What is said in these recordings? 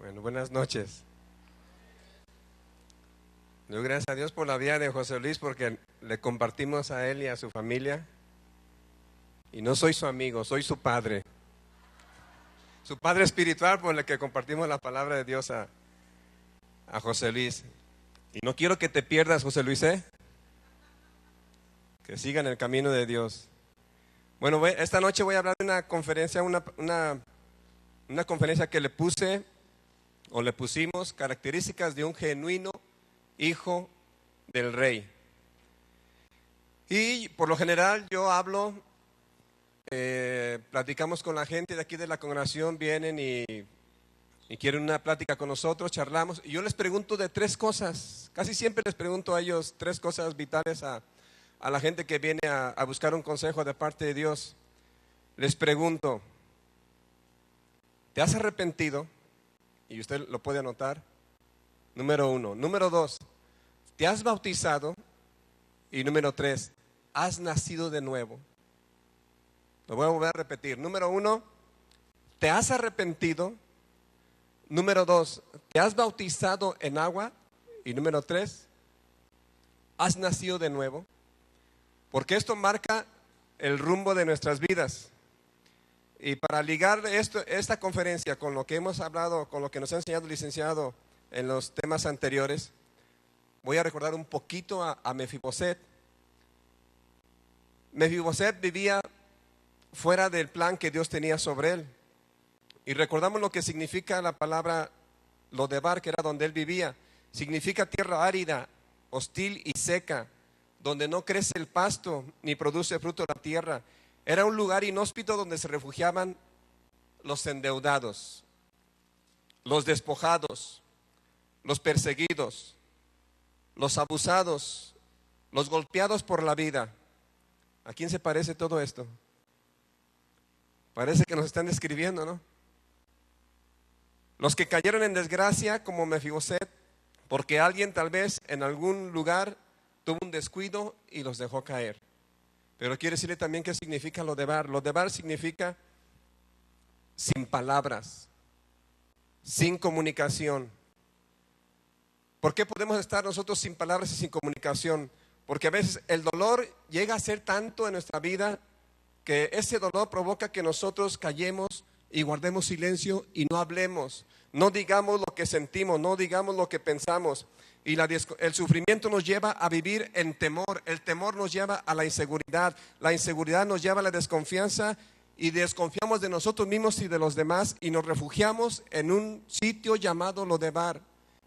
Bueno, buenas noches. Doy gracias a Dios por la vida de José Luis, porque le compartimos a él y a su familia. Y no soy su amigo, soy su padre. Su padre espiritual por el que compartimos la palabra de Dios a José Luis. Y no quiero que te pierdas, José Luis, que siga en el camino de Dios. Bueno, esta noche voy a hablar de una conferencia, una conferencia que le pusimos características de un genuino hijo del rey. Y por lo general yo hablo, platicamos con la gente de aquí de la congregación, vienen y quieren una plática con nosotros, charlamos, y yo les pregunto de tres cosas. Casi siempre les pregunto a ellos tres cosas vitales a la gente que viene a buscar un consejo de parte de Dios. Les pregunto: ¿te has arrepentido? Y usted lo puede anotar. Número 1. Número 2, ¿te has bautizado? Y número 3, ¿has nacido de nuevo? Lo voy a volver a repetir. Número 1, ¿te has arrepentido? Número 2, ¿te has bautizado en agua? Y número 3, ¿has nacido de nuevo? Porque esto marca el rumbo de nuestras vidas. Y para ligar esta conferencia con lo que hemos hablado, con lo que nos ha enseñado el licenciado en los temas anteriores, voy a recordar un poquito a Mefiboset. Mefiboset vivía fuera del plan que Dios tenía sobre él. Y recordamos lo que significa la palabra Lodebar, que era donde él vivía. Significa tierra árida, hostil y seca, donde no crece el pasto ni produce fruto la tierra. Era un lugar inhóspito donde se refugiaban los endeudados, los despojados, los perseguidos, los abusados, los golpeados por la vida. ¿A quién se parece todo esto? Parece que nos están describiendo, ¿no? Los que cayeron en desgracia como Mefiboset, porque alguien tal vez en algún lugar tuvo un descuido y los dejó caer. Pero quiero decirle también qué significa Lodebar. Lodebar significa sin palabras, sin comunicación. ¿Por qué podemos estar nosotros sin palabras y sin comunicación? Porque a veces el dolor llega a ser tanto en nuestra vida que ese dolor provoca que nosotros callemos y guardemos silencio y no hablemos. No digamos lo que sentimos, no digamos lo que pensamos. Y el sufrimiento nos lleva a vivir en temor. El temor nos lleva a la inseguridad. La inseguridad nos lleva a la desconfianza y desconfiamos de nosotros mismos y de los demás y nos refugiamos en un sitio llamado Lodebar.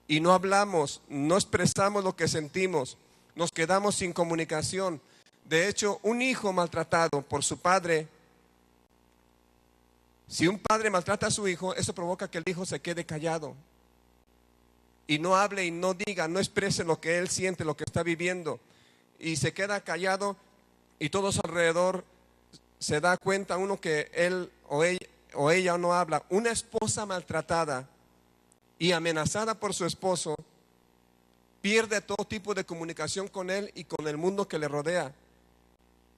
Y no hablamos, no expresamos lo que sentimos, nos quedamos sin comunicación. De hecho, un hijo maltratado por su padre, si un padre maltrata a su hijo, eso provoca que el hijo se quede callado y no hable y no diga, no exprese lo que él siente, lo que está viviendo, y se queda callado y todos alrededor se da cuenta uno que él o ella no habla. Una esposa maltratada y amenazada por su esposo pierde todo tipo de comunicación con él y con el mundo que le rodea.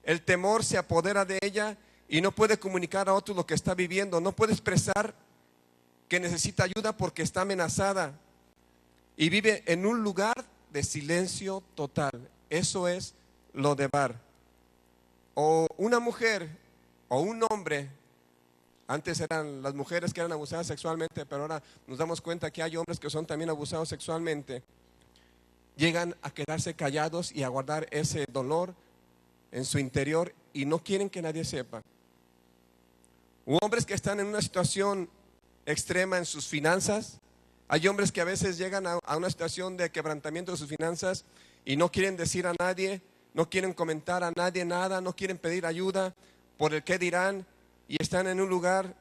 El temor se apodera de ella y no puede comunicar a otros lo que está viviendo, no puede expresar que necesita ayuda porque está amenazada y vive en un lugar de silencio total. Eso es Lodebar. O una mujer o un hombre, antes eran las mujeres que eran abusadas sexualmente, pero ahora nos damos cuenta que hay hombres que son también abusados sexualmente. Llegan a quedarse callados y a guardar ese dolor en su interior y no quieren que nadie sepa. O hombres que están en una situación extrema en sus finanzas. Hay hombres que a veces llegan a una situación de quebrantamiento de sus finanzas y no quieren decir a nadie, no quieren comentar a nadie nada, no quieren pedir ayuda por el qué dirán, y están en un lugar,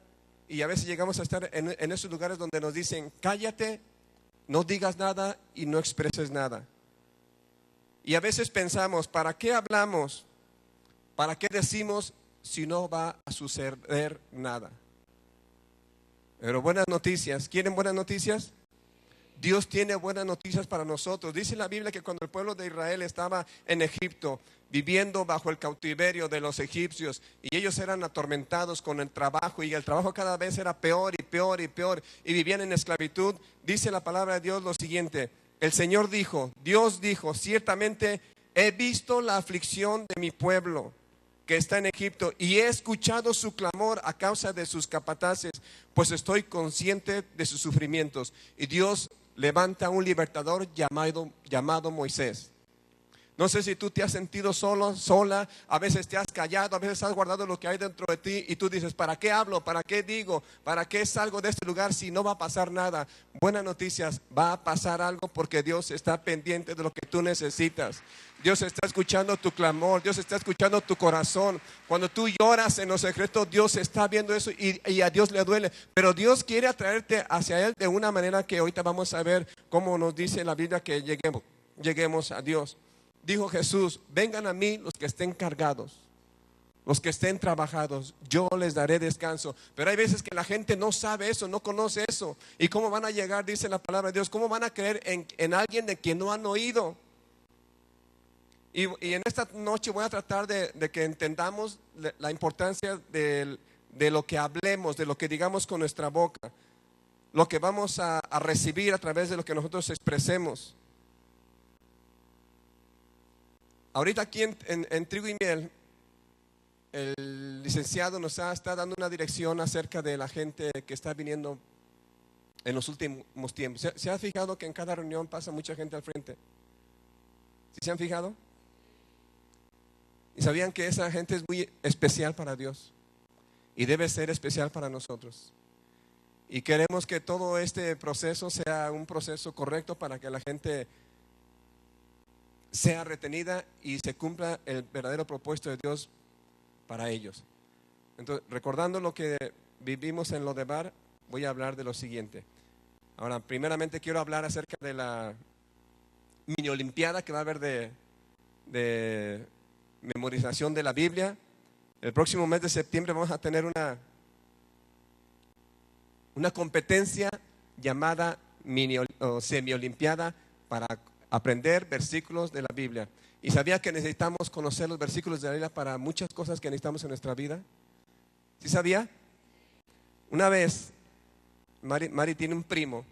y a veces llegamos a estar en esos lugares donde nos dicen: cállate, no digas nada y no expreses nada. Y a veces pensamos: ¿para qué hablamos? ¿Para qué decimos si no va a suceder nada? Pero buenas noticias. ¿Quieren buenas noticias? Dios tiene buenas noticias para nosotros. Dice la Biblia que cuando el pueblo de Israel estaba en Egipto, viviendo bajo el cautiverio de los egipcios, y ellos eran atormentados con el trabajo, y el trabajo cada vez era peor y peor y peor, y vivían en esclavitud, dice la palabra de Dios lo siguiente: el Señor dijo, Dios dijo, ciertamente he visto la aflicción de mi pueblo que está en Egipto, y he escuchado su clamor a causa de sus capataces, pues estoy consciente de sus sufrimientos. Y Dios levanta un libertador llamado Moisés. No sé si tú te has sentido solo, sola, a veces te has callado, a veces has guardado lo que hay dentro de ti y tú dices, ¿para qué hablo? ¿Para qué digo? ¿Para qué salgo de este lugar si no va a pasar nada? Buenas noticias, va a pasar algo porque Dios está pendiente de lo que tú necesitas. Dios está escuchando tu clamor, Dios está escuchando tu corazón. Cuando tú lloras en lo secreto, Dios está viendo eso y a Dios le duele. Pero Dios quiere atraerte hacia Él de una manera que ahorita vamos a ver cómo nos dice la Biblia que lleguemos a Dios. Dijo Jesús, vengan a mí los que estén cargados, los que estén trabajados, yo les daré descanso. Pero hay veces que la gente no sabe eso, no conoce eso. ¿Y cómo van a llegar, dice la palabra de Dios? ¿Cómo van a creer en alguien de quien no han oído? Y en esta noche voy a tratar de que entendamos la importancia de lo que hablemos, de lo que digamos con nuestra boca, lo que vamos a recibir a través de lo que nosotros expresemos. Ahorita aquí en Trigo y Miel, el licenciado nos está dando una dirección acerca de la gente que está viniendo en los últimos tiempos. ¿Se ha fijado que en cada reunión pasa mucha gente al frente? ¿Sí se han fijado? Y sabían que esa gente es muy especial para Dios y debe ser especial para nosotros. Y queremos que todo este proceso sea un proceso correcto para que la gente sea retenida y se cumpla el verdadero propósito de Dios para ellos. Entonces, recordando lo que vivimos en Lodebar, voy a hablar de lo siguiente. Ahora, primeramente quiero hablar acerca de la mini olimpiada que va a haber de memorización de la Biblia. El próximo mes de septiembre vamos a tener una competencia llamada mini o semi olimpiada para aprender versículos de la Biblia. ¿Y sabía que necesitamos conocer los versículos de la Biblia para muchas cosas que necesitamos en nuestra vida? ¿Sí sabía? Una vez, Mari tiene un primo,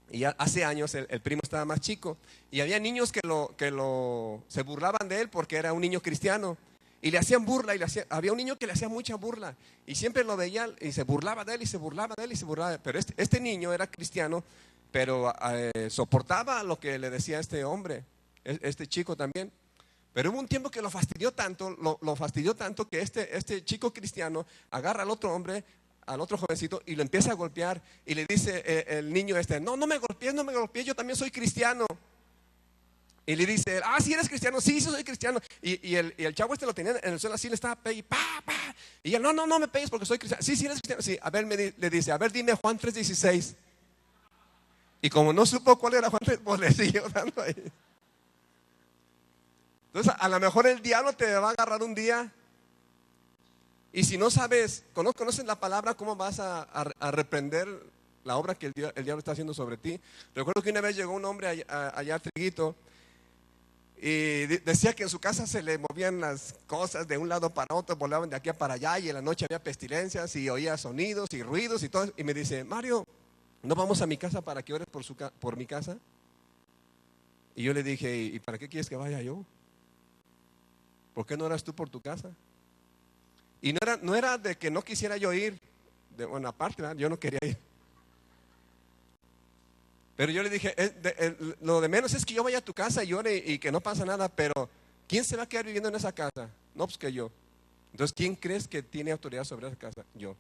y hace años el primo estaba más chico, y había niños que se burlaban de él porque era un niño cristiano, y le hacían burla, había un niño que le hacía mucha burla, y siempre lo veía, y se burlaba de él, y se burlaba de él, y se burlaba de él. Pero este niño era cristiano, pero soportaba lo que le decía este hombre, este chico también. Pero hubo un tiempo que lo fastidió tanto que este chico cristiano agarra al otro hombre, al otro jovencito, y lo empieza a golpear, y le dice el niño no me golpees, yo también soy cristiano. Y le dice, ¿sí eres cristiano? Sí, soy cristiano. Y el chavo lo tenía en el suelo así, le estaba pegando, y él, no me pegues porque soy cristiano. Sí, eres cristiano. Sí, a ver, le dice, a ver, dime Juan 3:16. Y como no supo cuál era Juan, pues le siguió dando ahí. Entonces, a lo mejor el diablo te va a agarrar un día. Y si no sabes, conoces la palabra, ¿cómo vas a reprender la obra que el diablo está haciendo sobre ti? Recuerdo que una vez llegó un hombre allá a Triguito y decía que en su casa se le movían las cosas de un lado para otro, volaban de aquí para allá, y en la noche había pestilencias y oía sonidos y ruidos y todo. Y me dice, Mario, ¿no vamos a mi casa para que ores por mi casa? Y yo le dije, ¿y para qué quieres que vaya yo? ¿Por qué no oras tú por tu casa? Y no era de que no quisiera yo ir, bueno, aparte, ¿verdad? Yo no quería ir. Pero yo le dije, lo de menos es que yo vaya a tu casa y ore y que no pasa nada, pero ¿quién se va a quedar viviendo en esa casa? No, pues que yo. Entonces, ¿quién crees que tiene autoridad sobre esa casa? Yo.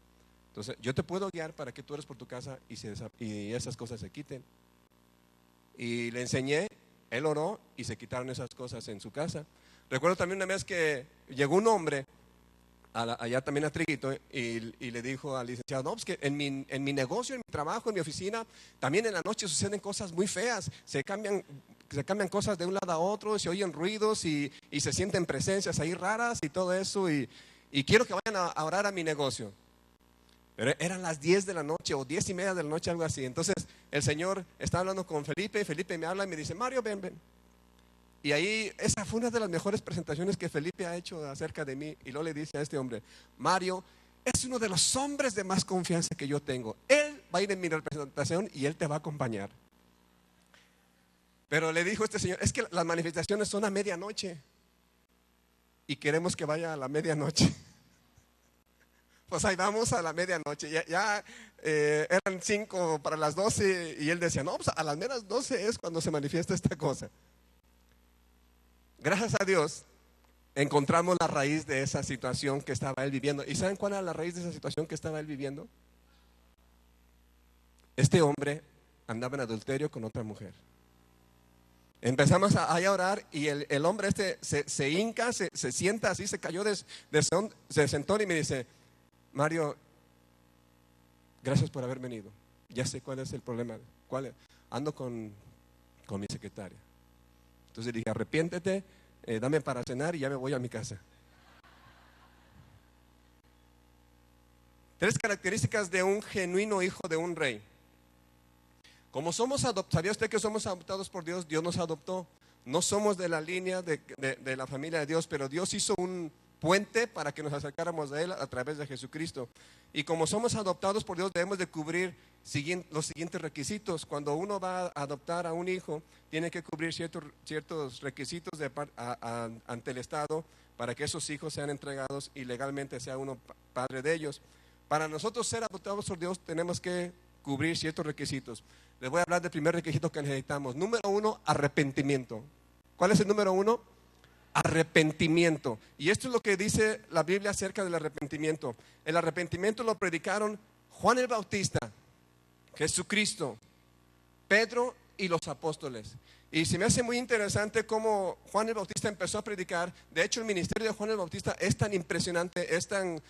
Entonces, yo te puedo guiar para que tú ores por tu casa y esas cosas se quiten. Y le enseñé, él oró y se quitaron esas cosas en su casa. Recuerdo también una vez que llegó un hombre allá también a Triguito y le dijo al licenciado, no, pues que en mi negocio, en mi trabajo, en mi oficina, también en la noche suceden cosas muy feas, se cambian cosas de un lado a otro, se oyen ruidos y se sienten presencias ahí raras y todo eso, y quiero que vayan a orar a mi negocio. Pero eran las 10 de la noche o 10:30 de la noche, algo así. Entonces el Señor está hablando con Felipe, y Felipe me habla y me dice, Mario, ven, ven. Y ahí, esa fue una de las mejores presentaciones que Felipe ha hecho acerca de mí. Y luego le dice a este hombre, Mario es uno de los hombres de más confianza que yo tengo. Él va a ir en mi representación y él te va a acompañar. Pero le dijo este señor, es que las manifestaciones son a medianoche y queremos que vaya a la medianoche. Pues ahí vamos a la medianoche. Ya eran 5 para las 12 y él decía, no, pues a las menos 12 es cuando se manifiesta esta cosa. Gracias a Dios encontramos la raíz de esa situación que estaba él viviendo. ¿Y saben cuál era la raíz de esa situación que estaba él viviendo? Este hombre andaba en adulterio con otra mujer. Empezamos a orar y el hombre se hinca, se sienta así, se cayó se sentó y me dice, Mario, gracias por haber venido. Ya sé cuál es el problema. Ando con mi secretaria. Entonces dije, arrepiéntete, dame para cenar y ya me voy a mi casa. 3 características de un genuino hijo de un rey. Como somos adoptados, ¿sabía usted que somos adoptados por Dios? Dios nos adoptó. No somos de la línea de la familia de Dios, pero Dios hizo un puente para que nos acercáramos a Él a través de Jesucristo. Y como somos adoptados por Dios, debemos de cubrir los siguientes requisitos. Cuando uno va a adoptar a un hijo, tiene que cubrir ciertos requisitos ante el Estado para que esos hijos sean entregados y legalmente sea uno padre de ellos. Para nosotros ser adoptados por Dios tenemos que cubrir ciertos requisitos. Les voy a hablar del primer requisito que necesitamos. Número 1, arrepentimiento. ¿Cuál es el número 1? Arrepentimiento. Y esto es lo que dice la Biblia acerca del arrepentimiento. El arrepentimiento lo predicaron Juan el Bautista, Jesucristo, Pedro y los apóstoles. Y se me hace muy interesante cómo Juan el Bautista empezó a predicar. De hecho, el ministerio de Juan el Bautista es tan impresionante, es tan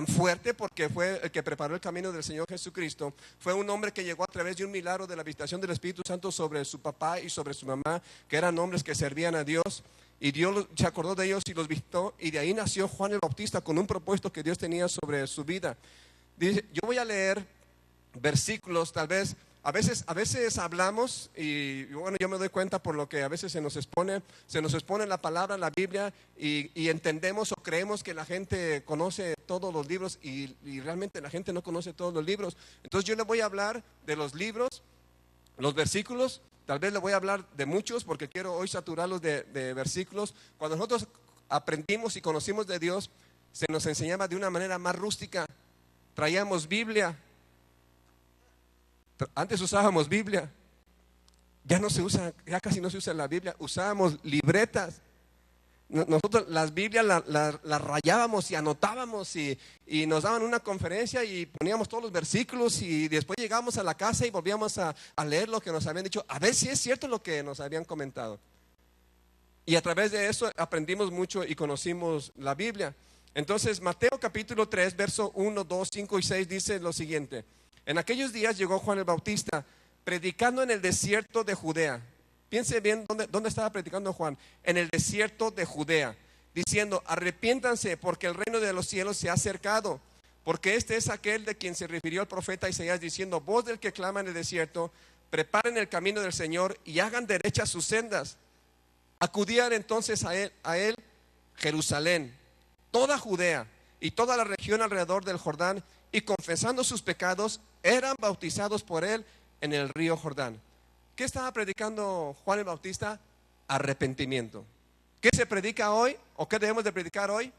fuerte, porque fue el que preparó el camino del Señor Jesucristo. Fue un hombre que llegó a través de un milagro de la visitación del Espíritu Santo sobre su papá y sobre su mamá, que eran hombres que servían a Dios. Y Dios se acordó de ellos y los visitó, y de ahí nació Juan el Bautista con un propósito que Dios tenía sobre su vida. Dice, yo voy a leer versículos, tal vez, a veces hablamos y bueno, yo me doy cuenta por lo que a veces se nos expone la palabra, la Biblia, y entendemos o creemos que la gente conoce todos los libros y realmente la gente no conoce todos los libros. Entonces yo le voy a hablar de los libros, los versículos. Tal vez le voy a hablar de muchos porque quiero hoy saturarlos de versículos. Cuando nosotros aprendimos y conocimos de Dios, se nos enseñaba de una manera más rústica. Traíamos Biblia. Antes usábamos Biblia. Ya no se usa, ya casi no se usa la Biblia. Usábamos libretas. Nosotros las Biblias las rayábamos y anotábamos y nos daban una conferencia y poníamos todos los versículos y después llegábamos a la casa y volvíamos a leer lo que nos habían dicho, a ver si es cierto lo que nos habían comentado. Y a través de eso aprendimos mucho y conocimos la Biblia. Entonces Mateo capítulo 3, verso 1, 2, 5 y 6 dice lo siguiente: en aquellos días llegó Juan el Bautista predicando en el desierto de Judea. Piense bien, ¿dónde estaba predicando Juan? En el desierto de Judea, diciendo, arrepiéntanse porque el reino de los cielos se ha acercado. Porque este es aquel de quien se refirió el profeta Isaías, diciendo, voz del que clama en el desierto, preparen el camino del Señor y hagan derechas sus sendas. Acudían entonces a él Jerusalén, toda Judea y toda la región alrededor del Jordán, y confesando sus pecados, eran bautizados por él en el río Jordán. ¿Qué estaba predicando Juan el Bautista? Arrepentimiento. ¿Qué se predica hoy? ¿O qué debemos de predicar hoy?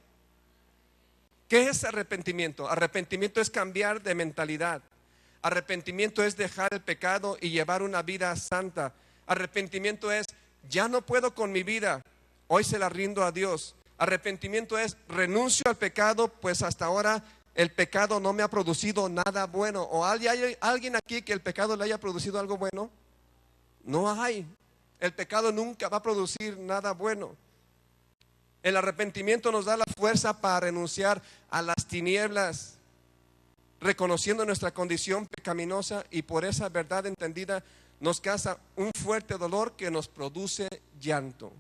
¿Qué es arrepentimiento? Arrepentimiento es cambiar de mentalidad. Arrepentimiento es dejar el pecado y llevar una vida santa. Arrepentimiento es, ya no puedo con mi vida, hoy se la rindo a Dios. Arrepentimiento es, renuncio al pecado, pues hasta ahora el pecado no me ha producido nada bueno. ¿O hay alguien aquí que el pecado le haya producido algo bueno? No hay. El pecado nunca va a producir nada bueno. El arrepentimiento nos da la fuerza para renunciar a las tinieblas, reconociendo nuestra condición pecaminosa, y por esa verdad entendida nos causa un fuerte dolor que nos produce llanto.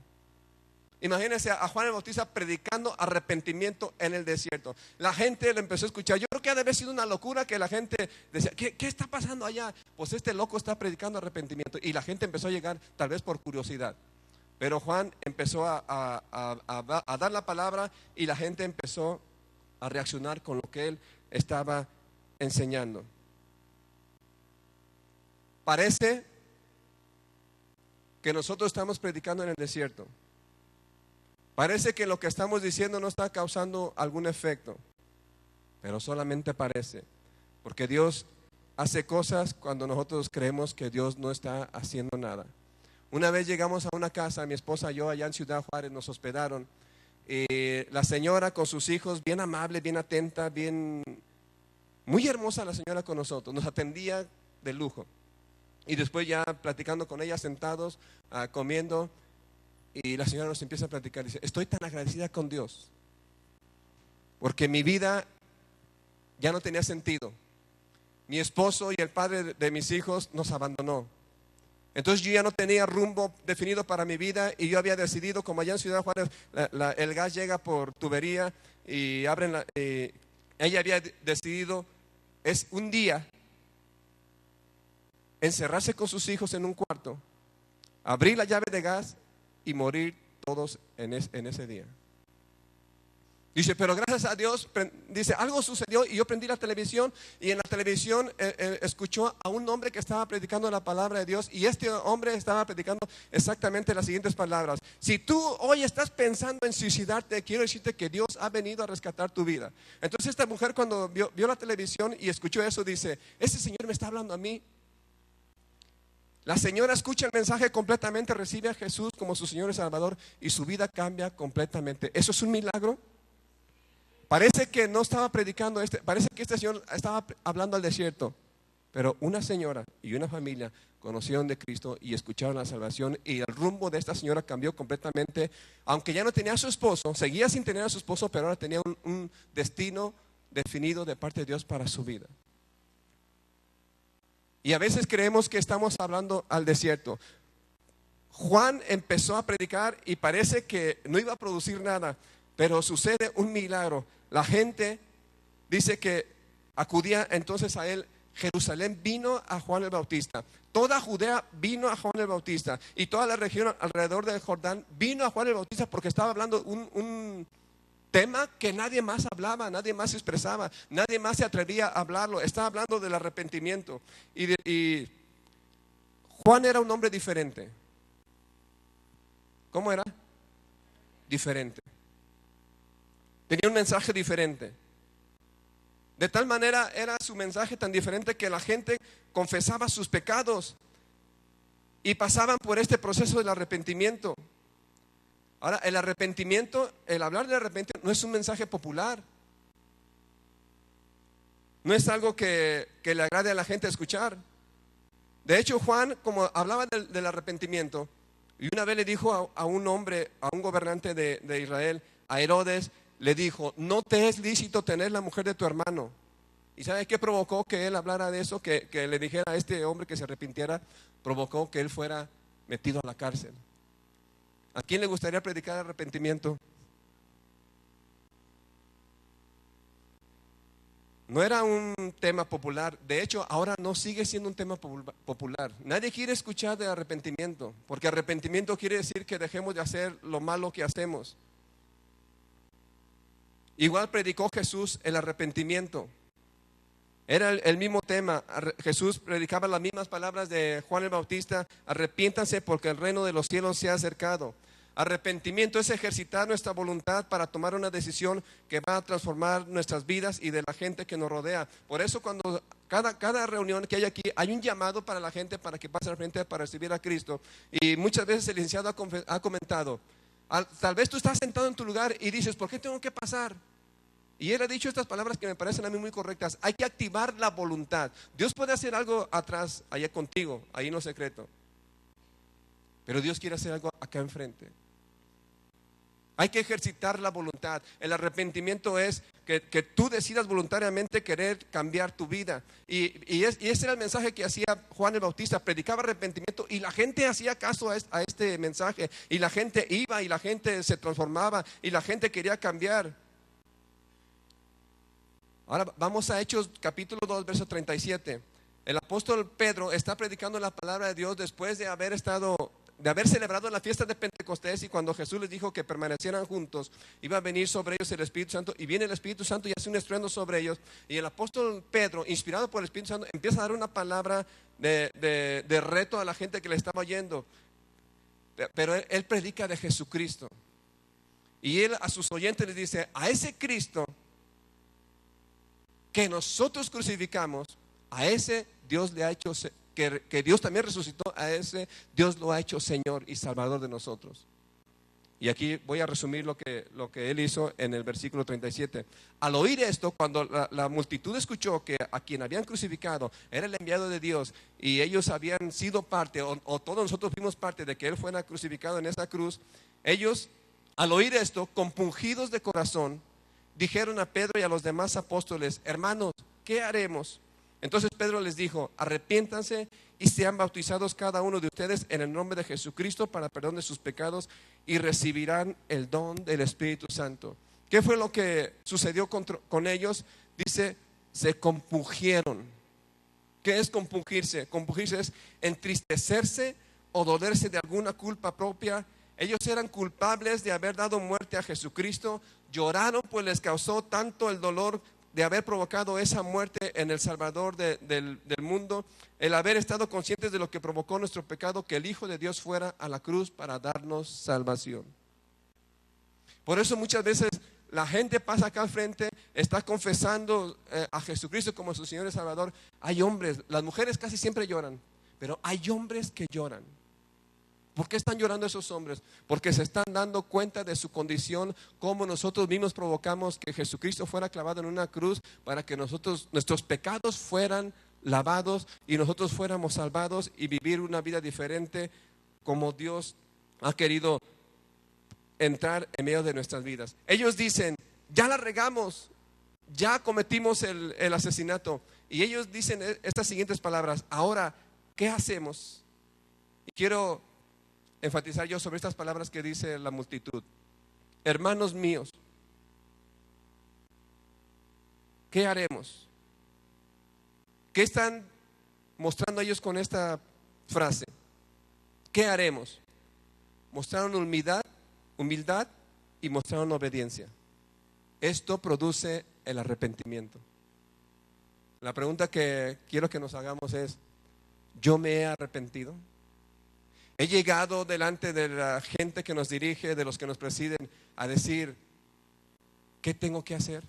Imagínense a Juan el Bautista predicando arrepentimiento en el desierto. La gente lo empezó a escuchar. Yo creo que ha de haber sido una locura que la gente decía, ¿qué está pasando allá? Pues este loco está predicando arrepentimiento. Y la gente empezó a llegar tal vez por curiosidad. Pero Juan empezó a dar la palabra y la gente empezó a reaccionar con lo que él estaba enseñando. Parece que nosotros estamos predicando en el desierto. Parece que lo que estamos diciendo no está causando algún efecto, pero solamente parece, porque Dios hace cosas cuando nosotros creemos que Dios no está haciendo nada. Una vez llegamos a una casa, mi esposa y yo allá en Ciudad Juárez nos hospedaron, y la señora con sus hijos, bien amable, bien atenta, muy hermosa la señora con nosotros, nos atendía de lujo. Y después ya platicando con ella sentados, comiendo, y la señora nos empieza a platicar, dice, estoy tan agradecida con Dios, porque mi vida ya no tenía sentido. Mi esposo y el padre de mis hijos nos abandonó. Entonces yo ya no tenía rumbo definido para mi vida y yo había decidido, como allá en Ciudad Juárez el gas llega por tubería y abren ella había decidido, es un día, encerrarse con sus hijos en un cuarto, abrir la llave de gas y morir todos en ese día. Dice, pero gracias a Dios, dice, algo sucedió y yo prendí la televisión y en la televisión escuchó a un hombre que estaba predicando la palabra de Dios y este hombre estaba predicando exactamente las siguientes palabras. Si tú hoy estás pensando en suicidarte, quiero decirte que Dios ha venido a rescatar tu vida. Entonces esta mujer cuando vio la televisión y escuchó eso dice, ese Señor me está hablando a mí. La señora escucha el mensaje completamente, recibe a Jesús como su Señor y Salvador y su vida cambia completamente. ¿Eso es un milagro? Parece que no estaba predicando, parece que este señor estaba hablando al desierto, pero una señora y una familia conocieron de Cristo y escucharon la salvación y el rumbo de esta señora cambió completamente, aunque ya no tenía a su esposo, seguía sin tener a su esposo, pero ahora tenía un destino definido de parte de Dios para su vida. Y a veces creemos que estamos hablando al desierto. Juan empezó a predicar y parece que no iba a producir nada, pero sucede un milagro. La gente dice que acudía entonces a él. Jerusalén vino a Juan el Bautista. Toda Judea vino a Juan el Bautista. Y toda la región alrededor del Jordán vino a Juan el Bautista porque estaba hablando un tema que nadie más hablaba, nadie más expresaba, nadie más se atrevía a hablarlo. Estaba hablando del arrepentimiento. Y Juan era un hombre diferente. ¿Cómo era? Diferente. Tenía un mensaje diferente. De tal manera era su mensaje tan diferente que la gente confesaba sus pecados y pasaban por este proceso del arrepentimiento. Ahora, el arrepentimiento, el hablar del arrepentimiento no es un mensaje popular. No es algo que le agrade a la gente escuchar. De hecho, Juan, como hablaba del arrepentimiento, y una vez le dijo a un hombre, a un gobernante de Israel, a Herodes, le dijo, no te es lícito tener la mujer de tu hermano. ¿Y sabe qué provocó que él hablara de eso? Que le dijera a este hombre que se arrepintiera, provocó que él fuera metido a la cárcel. ¿A quién le gustaría predicar arrepentimiento? No era un tema popular. De hecho, ahora no sigue siendo un tema popular. Nadie quiere escuchar de arrepentimiento, porque arrepentimiento quiere decir que dejemos de hacer lo malo que hacemos. Igual predicó Jesús el arrepentimiento. Era el mismo tema. Jesús predicaba las mismas palabras de Juan el Bautista. Arrepiéntanse porque el reino de los cielos se ha acercado. Arrepentimiento es ejercitar nuestra voluntad para tomar una decisión que va a transformar nuestras vidas y de la gente que nos rodea. Por eso cuando cada reunión que hay aquí, hay un llamado para la gente para que pase al frente para recibir a Cristo. Y muchas veces el licenciado ha comentado, tal vez tú estás sentado en tu lugar y dices, ¿por qué tengo que pasar? Y él ha dicho estas palabras que me parecen a mí muy correctas. Hay que activar la voluntad. Dios puede hacer algo atrás, allá contigo, ahí en lo secreto. Pero Dios quiere hacer algo acá enfrente. Hay que ejercitar la voluntad. El arrepentimiento es que tú decidas voluntariamente querer cambiar tu vida. Y ese era el mensaje que hacía Juan el Bautista. Predicaba arrepentimiento y la gente hacía caso a este mensaje. Y la gente iba y la gente se transformaba y la gente quería cambiar. Ahora vamos a Hechos capítulo 2, verso 37. El apóstol Pedro está predicando la palabra de Dios después de haber celebrado la fiesta de Pentecostés, y cuando Jesús les dijo que permanecieran juntos, iba a venir sobre ellos el Espíritu Santo, y viene el Espíritu Santo y hace un estruendo sobre ellos, y el apóstol Pedro, inspirado por el Espíritu Santo, empieza a dar una palabra de reto a la gente que le estaba oyendo. Pero él predica de Jesucristo, y él a sus oyentes les dice: a ese Cristo que nosotros crucificamos, a ese Dios le ha hecho, que Dios también resucitó, a ese Dios lo ha hecho Señor y Salvador de nosotros. Y aquí voy a resumir lo que él hizo en el versículo 37. Al oír esto, cuando la multitud escuchó que a quien habían crucificado era el enviado de Dios, y ellos habían sido parte, o todos nosotros fuimos parte de que él fuera crucificado en esa cruz, ellos, al oír esto, compungidos de corazón, dijeron a Pedro y a los demás apóstoles: hermanos, ¿qué haremos? Entonces Pedro les dijo: arrepiéntanse y sean bautizados cada uno de ustedes en el nombre de Jesucristo para perdón de sus pecados, y recibirán el don del Espíritu Santo. ¿Qué fue lo que sucedió con ellos? Dice: se compungieron. ¿Qué es compungirse? Compungirse es entristecerse o dolerse de alguna culpa propia. Ellos eran culpables de haber dado muerte a Jesucristo, lloraron pues les causó tanto el dolor de haber provocado esa muerte en el Salvador del mundo, el haber estado conscientes de lo que provocó nuestro pecado, que el Hijo de Dios fuera a la cruz para darnos salvación. Por eso muchas veces la gente pasa acá al frente, está confesando a Jesucristo como su Señor y Salvador. Hay hombres, las mujeres casi siempre lloran, pero hay hombres que lloran. ¿Por qué están llorando esos hombres? Porque se están dando cuenta de su condición, cómo nosotros mismos provocamos que Jesucristo fuera clavado en una cruz para que nuestros pecados fueran lavados y nosotros fuéramos salvados y vivir una vida diferente como Dios ha querido entrar en medio de nuestras vidas. Ellos dicen: ya la regamos, ya cometimos el asesinato. Y ellos dicen estas siguientes palabras: ahora, ¿qué hacemos? Y quiero enfatizar yo sobre estas palabras que dice la multitud: hermanos míos, ¿qué haremos? ¿Qué están mostrando ellos con esta frase? ¿Qué haremos? Mostraron humildad y mostraron obediencia. Esto produce el arrepentimiento. La pregunta que quiero que nos hagamos es: ¿yo me he arrepentido? He llegado delante de la gente que nos dirige, de los que nos presiden, a decir: ¿qué tengo que hacer?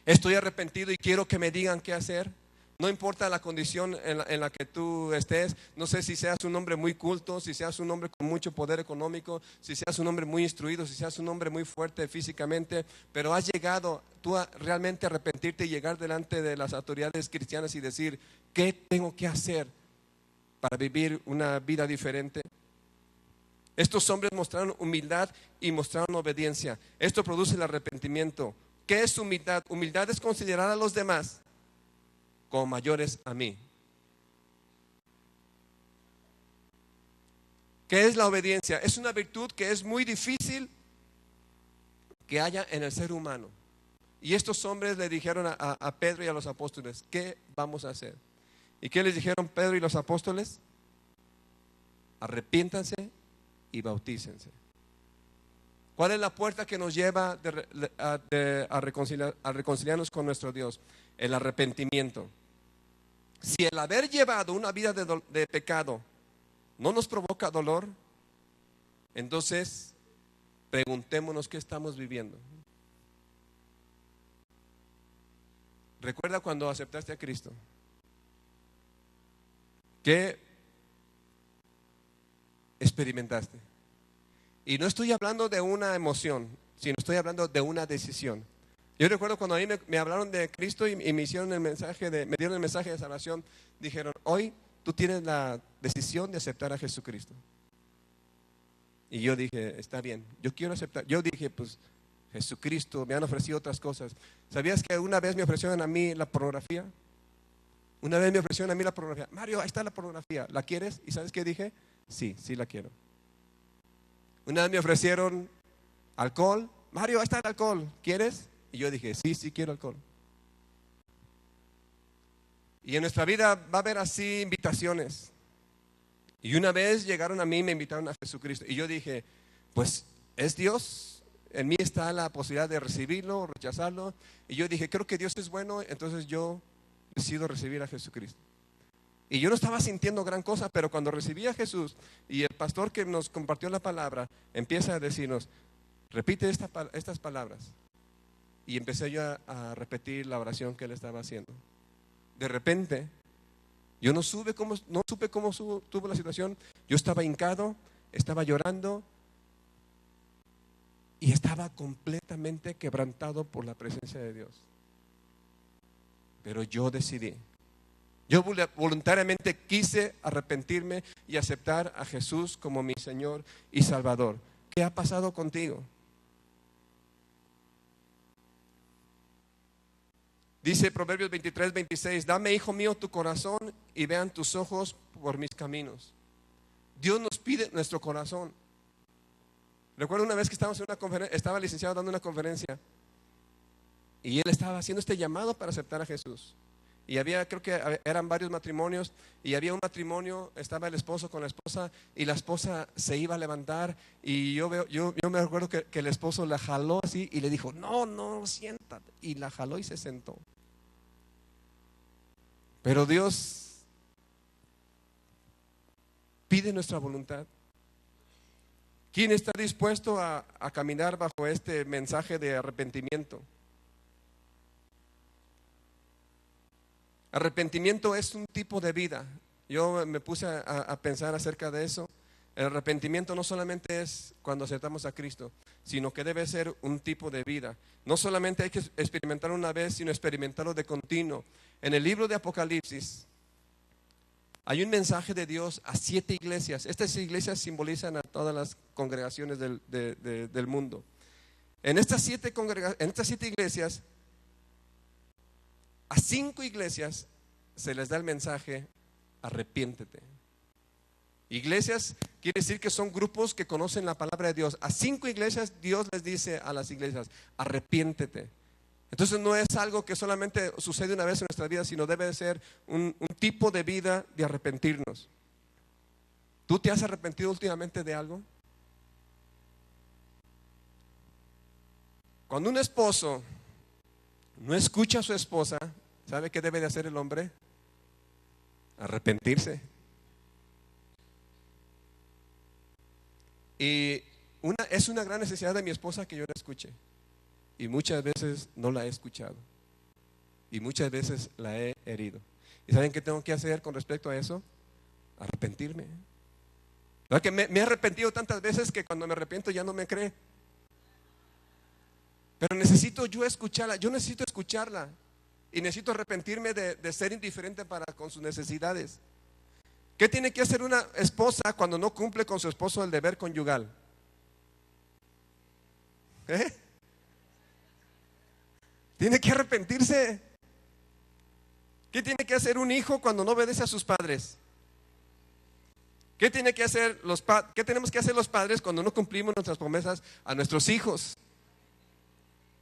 Estoy arrepentido y quiero que me digan qué hacer. No importa la condición en la que tú estés. No sé si seas un hombre muy culto, si seas un hombre con mucho poder económico, si seas un hombre muy instruido, si seas un hombre muy fuerte físicamente, pero has llegado tú a realmente arrepentirte y llegar delante de las autoridades cristianas y decir: ¿qué tengo que hacer para vivir una vida diferente? Estos hombres mostraron humildad y mostraron obediencia. Esto produce el arrepentimiento. ¿Qué es humildad? Humildad es considerar a los demás como mayores a mí. ¿Qué es la obediencia? Es una virtud que es muy difícil que haya en el ser humano. Y estos hombres le dijeron a Pedro y a los apóstoles: ¿qué vamos a hacer? ¿Y qué les dijeron Pedro y los apóstoles? Arrepiéntanse y bautícense. ¿Cuál es la puerta que nos lleva a reconciliarnos con nuestro Dios? El arrepentimiento. Si el haber llevado una vida de pecado no nos provoca dolor, entonces preguntémonos qué estamos viviendo. ¿Recuerda cuando aceptaste a Cristo? ¿Qué experimentaste? Y no estoy hablando de una emoción, sino estoy hablando de una decisión. Yo recuerdo cuando a mí me hablaron de Cristo y me hicieron me dieron el mensaje de salvación. Dijeron: hoy tú tienes la decisión de aceptar a Jesucristo. Y yo dije: está bien, yo quiero aceptar. Yo dije: pues Jesucristo, me han ofrecido otras cosas. ¿Sabías que una vez me ofrecieron a mí la pornografía? Una vez me ofrecieron a mí la pornografía. Mario, ahí está la pornografía, ¿la quieres? ¿Y sabes qué dije? Sí, sí la quiero. Una vez me ofrecieron alcohol. Mario, ahí está el alcohol, ¿quieres? Y yo dije: sí, sí quiero alcohol. Y en nuestra vida va a haber así invitaciones. Y una vez llegaron a mí y me invitaron a Jesucristo. Y yo dije, pues es Dios, en mí está la posibilidad de recibirlo o rechazarlo. Y yo dije, creo que Dios es bueno, entonces yo decido recibir a Jesucristo. Y yo no estaba sintiendo gran cosa, pero cuando recibí a Jesús y el pastor que nos compartió la palabra empieza a decirnos, repite estas palabras. Y empecé yo a repetir la oración que él estaba haciendo. De repente, yo no supe cómo tuvo la situación. Yo estaba hincado, estaba llorando y estaba completamente quebrantado por la presencia de Dios. Pero yo decidí. Yo voluntariamente quise arrepentirme y aceptar a Jesús como mi Señor y Salvador. ¿Qué ha pasado contigo? Dice Proverbios 23:26, dame, hijo mío, tu corazón y vean tus ojos por mis caminos. Dios nos pide nuestro corazón. Recuerdo una vez que estábamos en una conferencia, estaba el licenciado dando una conferencia y él estaba haciendo este llamado para aceptar a Jesús. Y había, creo que eran varios matrimonios, y había un matrimonio, estaba el esposo con la esposa, y la esposa se iba a levantar, y yo me acuerdo que el esposo la jaló así, y le dijo, no, siéntate, y la jaló y se sentó. Pero Dios pide nuestra voluntad. ¿Quién está dispuesto a caminar bajo este mensaje de arrepentimiento? Arrepentimiento es un tipo de vida. Yo me puse a pensar acerca de eso. El arrepentimiento no solamente es cuando aceptamos a Cristo, sino que debe ser un tipo de vida. No solamente hay que experimentarlo una vez, sino experimentarlo de continuo. En el libro de Apocalipsis hay un mensaje de Dios a 7 iglesias. Estas iglesias simbolizan a todas las congregaciones del mundo. En estas 7 iglesias, a 5 iglesias se les da el mensaje, arrepiéntete. Iglesias quiere decir que son grupos que conocen la palabra de Dios. A 5 iglesias Dios les dice a las iglesias, arrepiéntete. Entonces no es algo que solamente sucede una vez en nuestra vida, sino debe de ser un tipo de vida de arrepentirnos. ¿Tú te has arrepentido últimamente de algo? Cuando un esposo no escucha a su esposa, ¿sabe qué debe de hacer el hombre? Arrepentirse. Y es una gran necesidad de mi esposa que yo la escuche. Y muchas veces no la he escuchado. Y muchas veces la he herido. ¿Y saben qué tengo que hacer con respecto a eso? Arrepentirme. ¿Verdad que me he arrepentido tantas veces que cuando me arrepiento ya no me cree? Pero necesito yo escucharla. Yo necesito escucharla. Y necesito arrepentirme de ser indiferente para con sus necesidades. ¿Qué tiene que hacer una esposa cuando no cumple con su esposo el deber conyugal? Tiene que arrepentirse. ¿Qué tiene que hacer un hijo cuando no obedece a sus padres? ¿Qué tenemos que hacer los padres cuando no cumplimos nuestras promesas a nuestros hijos?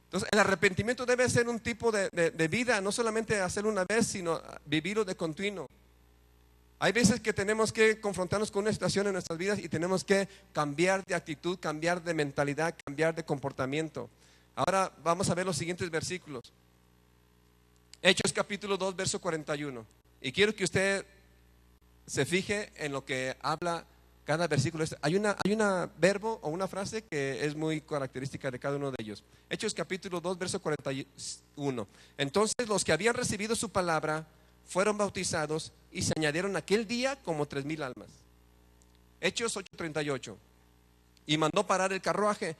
Entonces, el arrepentimiento debe ser un tipo de vida, no solamente hacerlo una vez, sino vivirlo de continuo. Hay veces que tenemos que confrontarnos con una situación en nuestras vidas y tenemos que cambiar de actitud, cambiar de mentalidad, cambiar de comportamiento. Ahora vamos a ver los siguientes versículos. Hechos capítulo 2, verso 41. Y quiero que usted se fije en lo que habla cada versículo. Hay una verbo o una frase que es muy característica de cada uno de ellos. Hechos capítulo 2, verso 41. Entonces los que habían recibido su palabra fueron bautizados y se añadieron aquel día como 3,000 almas. Hechos 8:38. Y mandó parar el carruaje.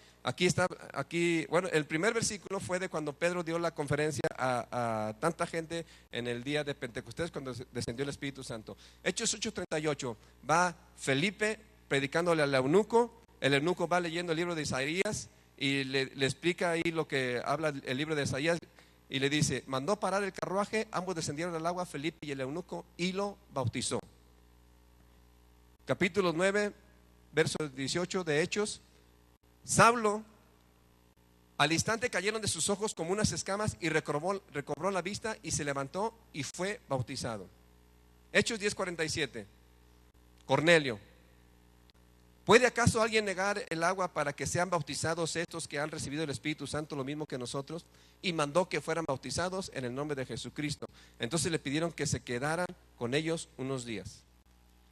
Bueno, el primer versículo fue de cuando Pedro dio la conferencia a tanta gente en el día de Pentecostés, cuando descendió el Espíritu Santo. Hechos 8:38, va Felipe predicándole al eunuco. El eunuco va leyendo el libro de Isaías y le explica ahí lo que habla el libro de Isaías. Y le dice, mandó parar el carruaje, ambos descendieron al agua, Felipe y el eunuco, y lo bautizó. Capítulo 9, verso 18 de Hechos. Saulo Al instante cayeron de sus ojos como unas escamas y recobró la vista y se levantó y fue bautizado. Hechos 10:47. Cornelio: ¿puede acaso alguien negar el agua para que sean bautizados estos que han recibido el Espíritu Santo lo mismo que nosotros? Y mandó que fueran bautizados en el nombre de Jesucristo. Entonces le pidieron que se quedaran con ellos unos días.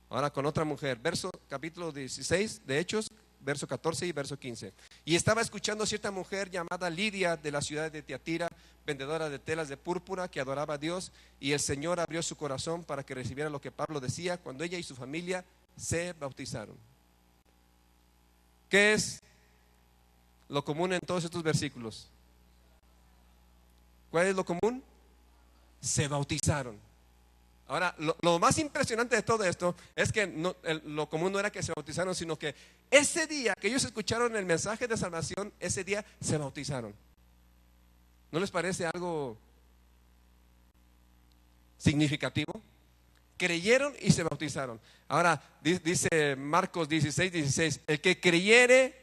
Ahora con otra mujer, capítulo 16 de Hechos, verso 14 y verso 15. Y estaba escuchando cierta mujer llamada Lidia de la ciudad de Tiatira, vendedora de telas de púrpura, que adoraba a Dios, y el Señor abrió su corazón para que recibiera lo que Pablo decía, cuando ella y su familia se bautizaron. ¿Qué es lo común en todos estos versículos? ¿Cuál es lo común? Se bautizaron. Ahora, lo más impresionante de todo esto es que lo común no era que se bautizaron, sino que ese día que ellos escucharon el mensaje de salvación, ese día se bautizaron. ¿No les parece algo significativo? Creyeron y se bautizaron. Ahora, dice Marcos 16:16, el que creyere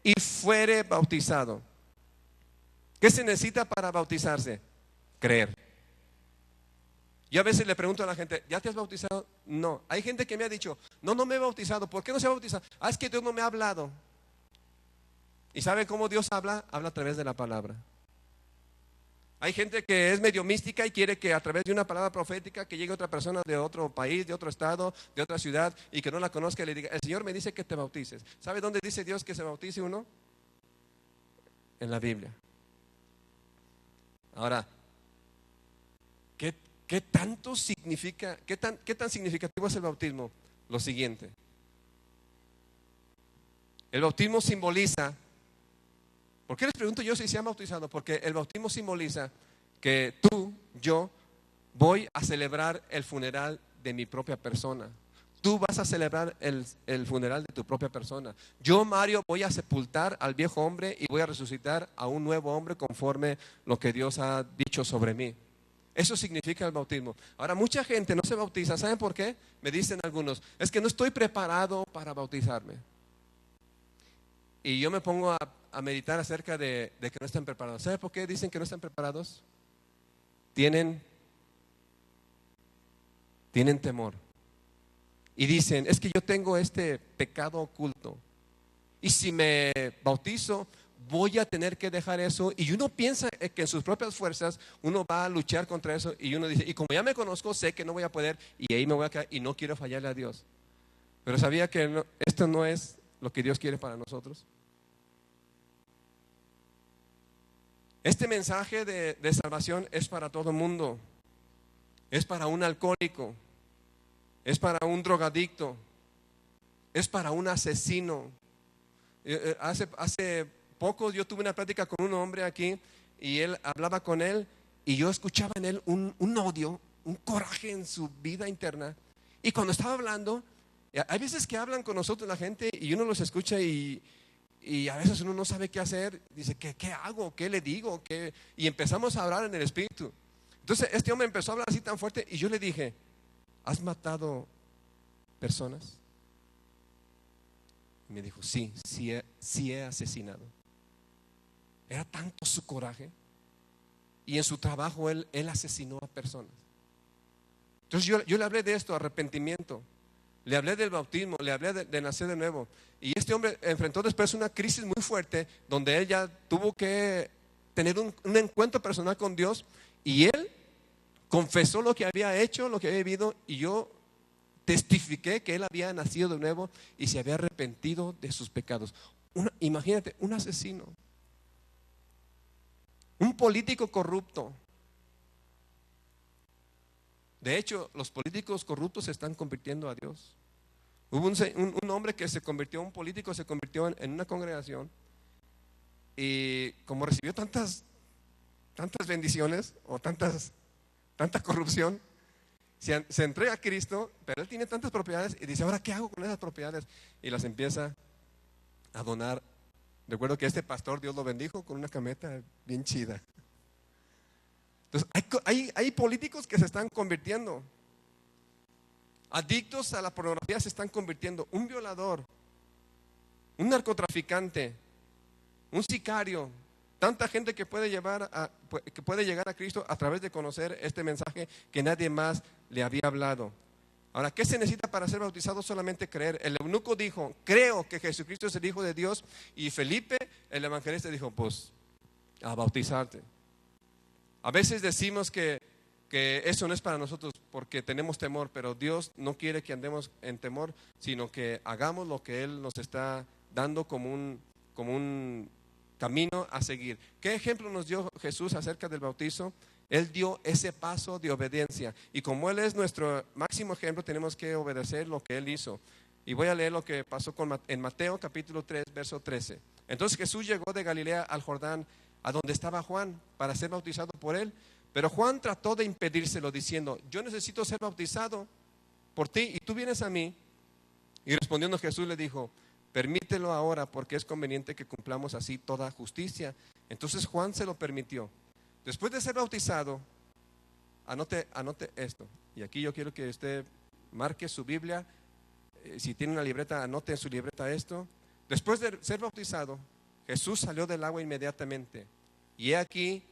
y fuere bautizado. ¿Qué se necesita para bautizarse? Creer. Yo a veces le pregunto a la gente, ¿ya te has bautizado? No. Hay gente que me ha dicho, no me he bautizado. ¿Por qué no se ha bautizado? Es que Dios no me ha hablado. ¿Y sabe cómo Dios habla? Habla a través de la palabra. Hay gente que es medio mística y quiere que a través de una palabra profética que llegue otra persona de otro país, de otro estado, de otra ciudad y que no la conozca y le diga, el Señor me dice que te bautices. ¿Sabe dónde dice Dios que se bautice uno? En la Biblia. Ahora, ¿qué tanto significa, qué tan significativo es el bautismo? Lo siguiente. El bautismo simboliza, ¿por qué les pregunto yo si se han bautizado? Porque el bautismo simboliza que yo voy a celebrar el funeral de mi propia persona. Tú vas a celebrar el funeral de tu propia persona. Yo, Mario, voy a sepultar al viejo hombre y voy a resucitar a un nuevo hombre conforme lo que Dios ha dicho sobre mí. Eso significa el bautismo. Ahora, mucha gente no se bautiza. ¿Saben por qué? Me dicen algunos, es que no estoy preparado para bautizarme. Y yo me pongo a meditar acerca de que no están preparados. ¿Saben por qué dicen que no están preparados? Tienen temor. Y dicen, es que yo tengo este pecado oculto. Y si me bautizo, voy a tener que dejar eso. Y uno piensa que en sus propias fuerzas uno va a luchar contra eso. Y uno dice, y como ya me conozco, sé que no voy a poder. Y ahí me voy a quedar y no quiero fallarle a Dios. Pero sabía que esto no es lo que Dios quiere para nosotros. Este mensaje de salvación es para todo el mundo. Es para un alcohólico. Es para un drogadicto. Es para un asesino. Hace poco yo tuve una plática con un hombre aquí y él hablaba con él y yo escuchaba en él un odio, un coraje en su vida interna. Y cuando estaba hablando, hay veces que hablan con nosotros la gente y uno los escucha y a veces uno no sabe qué hacer. Dice, ¿qué hago? ¿Qué le digo? Y empezamos a hablar en el espíritu. Entonces este hombre empezó a hablar así tan fuerte y yo le dije, ¿has matado personas? Y me dijo, sí he asesinado. Era tanto su coraje. Y en su trabajo él asesinó a personas. Entonces yo le hablé de esto, arrepentimiento. Le hablé del bautismo, le hablé de nacer de nuevo. Y este hombre enfrentó después una crisis muy fuerte, donde él ya tuvo que tener un encuentro personal con Dios. Y él confesó lo que había hecho, lo que había vivido. Y yo testifiqué que él había nacido de nuevo y se había arrepentido de sus pecados. Imagínate, un asesino, un político corrupto. De hecho, los políticos corruptos se están convirtiendo a Dios. Hubo un hombre que se convirtió, un político se convirtió en una congregación y como recibió tantas bendiciones o tanta corrupción, se entrega a Cristo, pero él tiene tantas propiedades y dice, ¿ahora qué hago con esas propiedades? Y las empieza a donar. Recuerdo que este pastor, Dios lo bendijo con una camioneta bien chida. Entonces, hay políticos que se están convirtiendo. Adictos a la pornografía se están convirtiendo. Un violador, un narcotraficante, un sicario, Tanta gente que puede llegar a Cristo a través de conocer este mensaje que nadie más le había hablado. Ahora, ¿qué se necesita para ser bautizado? Solamente creer. El eunuco dijo, creo que Jesucristo es el Hijo de Dios. Y Felipe, el evangelista, dijo, pues, a bautizarte. A veces decimos que eso no es para nosotros porque tenemos temor, pero Dios no quiere que andemos en temor, sino que hagamos lo que Él nos está dando como un camino a seguir. ¿Qué ejemplo nos dio Jesús acerca del bautizo? Él dio ese paso de obediencia, y como Él es nuestro máximo ejemplo, tenemos que obedecer lo que Él hizo. Y voy a leer lo que pasó en Mateo capítulo 3, verso 13. Entonces Jesús llegó de Galilea al Jordán, a donde estaba Juan, para ser bautizado por él. Pero Juan trató de impedírselo, diciendo, yo necesito ser bautizado por ti y tú vienes a mí. Y respondiendo Jesús le dijo, permítelo ahora, porque es conveniente que cumplamos así toda justicia. Entonces Juan se lo permitió. Después de ser bautizado, anote esto. Y aquí yo quiero que usted marque su Biblia. Si tiene una libreta, anote en su libreta esto. Después de ser bautizado, Jesús salió del agua inmediatamente. Y he aquí,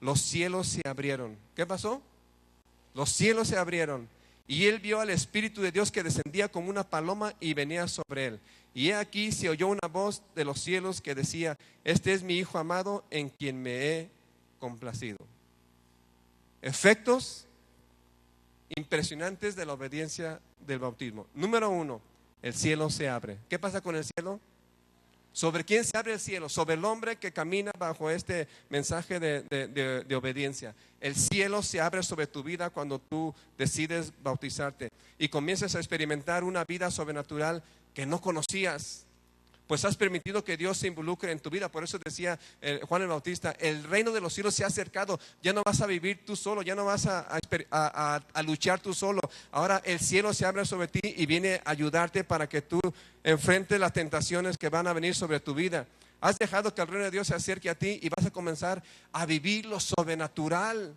los cielos se abrieron. ¿Qué pasó? Los cielos se abrieron. Y él vio al Espíritu de Dios que descendía como una paloma y venía sobre él. Y he aquí se oyó una voz de los cielos que decía, este es mi Hijo amado en quien me he complacido. Efectos impresionantes de la obediencia del bautismo. Número 1, el cielo se abre. ¿Qué pasa con el cielo? ¿Sobre quién se abre el cielo? Sobre el hombre que camina bajo este mensaje de obediencia. El cielo se abre sobre tu vida cuando tú decides bautizarte y comienzas a experimentar una vida sobrenatural que no conocías. Pues has permitido que Dios se involucre en tu vida. Por eso decía Juan el Bautista, el reino de los cielos se ha acercado. Ya no vas a vivir tú solo, ya no vas a luchar tú solo. Ahora el cielo se abre sobre ti y viene a ayudarte para que tú enfrentes las tentaciones que van a venir sobre tu vida. Has dejado que el reino de Dios se acerque a ti y vas a comenzar a vivir lo sobrenatural.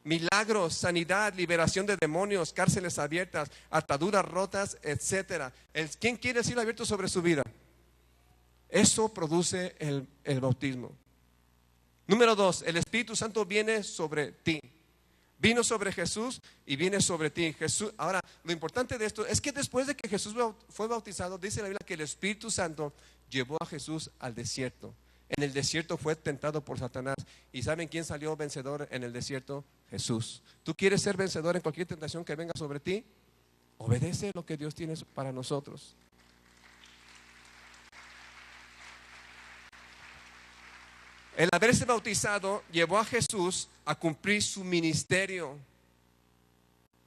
Milagros, sanidad, liberación de demonios, cárceles abiertas, ataduras rotas, etcétera. ¿Quién quiere el cielo abierto sobre su vida? Eso produce el bautismo. Número 2, el Espíritu Santo viene sobre ti. Vino sobre Jesús y viene sobre ti. Ahora, lo importante de esto es que después de que Jesús fue bautizado, dice la Biblia que el Espíritu Santo llevó a Jesús al desierto. En el desierto fue tentado por Satanás. ¿Y saben quién salió vencedor en el desierto? Jesús. ¿Tú quieres ser vencedor en cualquier tentación que venga sobre ti? Obedece lo que Dios tiene para nosotros. El haberse bautizado llevó a Jesús a cumplir su ministerio.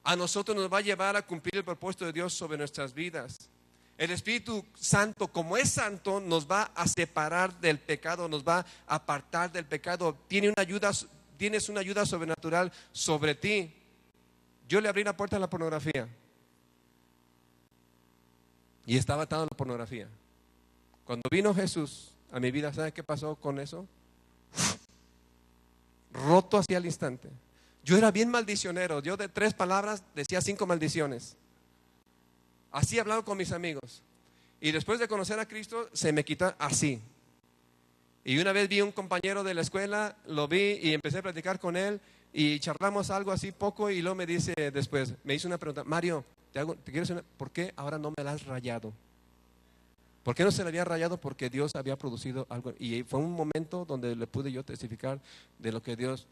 A nosotros nos va a llevar a cumplir el propósito de Dios sobre nuestras vidas. El Espíritu Santo, como es santo, nos va a separar del pecado, nos va a apartar del pecado. Tienes una ayuda sobrenatural sobre ti. Yo le abrí la puerta a la pornografía y estaba atado a la pornografía. Cuando vino Jesús a mi vida, ¿sabe qué pasó con eso? Roto hacia el instante. Yo era bien maldicionero. Yo de 3 palabras decía 5 maldiciones. Así hablaba con mis amigos. Y después de conocer a Cristo se me quitó así. Y una vez vi a un compañero de la escuela, lo vi y empecé a platicar con él y charlamos algo así poco y luego me dice después, me hizo una pregunta, Mario, te quiero decir, ¿por qué ahora no me la has rayado? ¿Por qué no se le había rayado? Porque Dios había producido algo. Y fue un momento donde le pude yo testificar de lo que Dios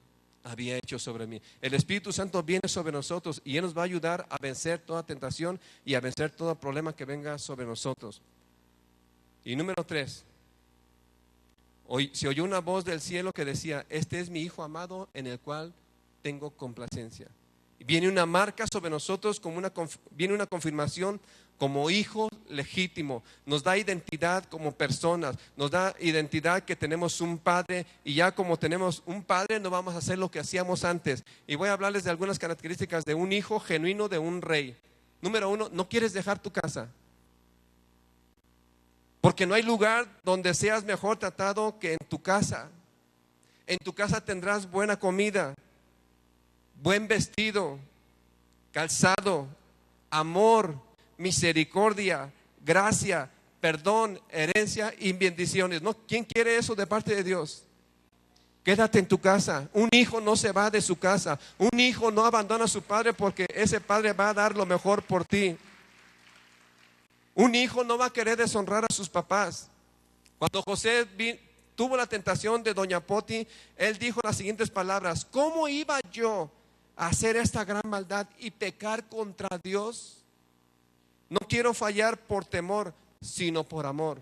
había hecho sobre mí. El Espíritu Santo viene sobre nosotros y Él nos va a ayudar a vencer toda tentación y a vencer todo problema que venga sobre nosotros. Y número 3, se oyó una voz del cielo que decía, este es mi Hijo amado en el cual tengo complacencia. Viene una marca sobre nosotros, viene una confirmación como hijo legítimo. Nos da identidad como personas, nos da identidad que tenemos un padre, y ya como tenemos un padre no vamos a hacer lo que hacíamos antes. Y voy a hablarles de algunas características de un hijo genuino de un rey. Número 1, no quieres dejar tu casa, porque no hay lugar donde seas mejor tratado que en tu casa. En tu casa tendrás buena comida, buen vestido, calzado, amor, misericordia, gracia, perdón, herencia y bendiciones. ¿No? ¿Quién quiere eso de parte de Dios? Quédate en tu casa. Un hijo no se va de su casa. Un hijo no abandona a su padre porque ese padre va a dar lo mejor por ti. Un hijo no va a querer deshonrar a sus papás. Cuando José tuvo la tentación de doña Poti, él dijo las siguientes palabras: ¿cómo iba yo a hacer esta gran maldad y pecar contra Dios? No quiero fallar por temor, sino por amor.